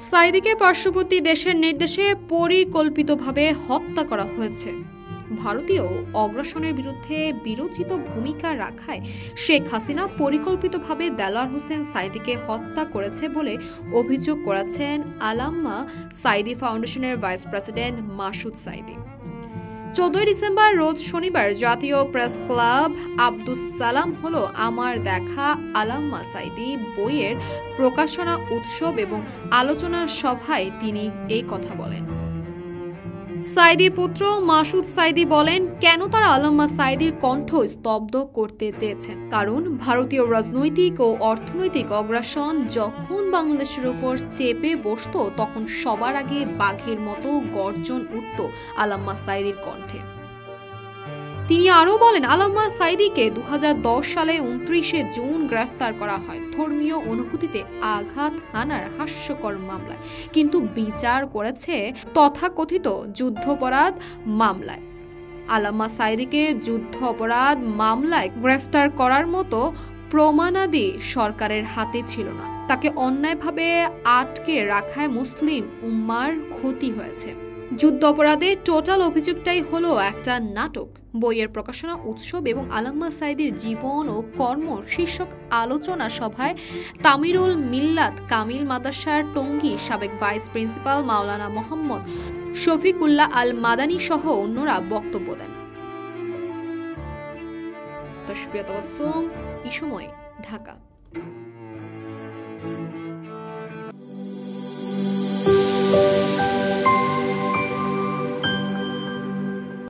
সাইদিকে পার্শ্ববর্তী দেশের নির্দেশে পরিকল্পিতভাবে হত্যা করা হয়েছে। ভারতীয় অগ্রাসনের বিরুদ্ধে বিরোচিত ভূমিকা রাখায় শেখ হাসিনা পরিকল্পিতভাবে দেলোয়ার হোসেন সাইদিকে হত্যা করেছে বলে অভিযোগ করেছেন আলাম্মা সাইদি ফাউন্ডেশনের vice president Masud Saidi. 14 December রোজ শনিবার জাতীয় প্রেস ক্লাব আব্দুস সালাম হলো আমার দেখা আলাম্মা সাইদি বইয়ের প্রকাশনা উৎসব এবং আলোচনা সভায় তিনি এই কথা বলেন। সাইদি পুত্র মাসুদ সাইদি বলেন, কেন তারা আলাম্মা সাইদির কণ্ঠ স্তব্ধ করতে চেয়েছেন? কারণ ভারতীয় রাজনৈতিক ও অর্থনৈতিক অগ্রাসন যখন বাংলাদেশের উপর চেপে বসত, তখন সবার আগে বাঘের মতো গর্জন উঠত আলাম্মা সাইদির কণ্ঠে। তিনি আরও বলেন, আলাম্মা সাইদিকে 2010 সালে 29 জুন গ্রেফতার করা হয় ধর্মীয় অনুভূতিতে আঘাত হানার হাস্যকর মামলায়, কিন্তু বিচার করেছে তথাকথিত যুদ্ধাপরাধ মামলায়। আলাম্মা সাইদিকে যুদ্ধাপরাধ মামলায় গ্রেফতার করার মতো প্রমাণাদি সরকারের হাতে ছিল না। তাকে অন্যায়ভাবে আটকে রাখায় মুসলিম উম্মার ক্ষতি হয়েছে। যুদ্ধ অপরাধে টোটাল অভিযোগটাই হলো একটা নাটক। বইয়ের প্রকাশনা উৎসব এবং আলাম্মা সাইদির জীবন ও কর্ম শীর্ষক আলোচনা সভায় তামিরুল মিল্লাত কামিল মাদ্রাসার টঙ্গী সাবেক ভাইস প্রিন্সিপাল মাওলানা মোহাম্মদ শফিকুল্লাহ আল মাদানী সহ অন্যরা বক্তব্য দেন। তশবিয়া তাবাসসুম, এই সময়, ঢাকা।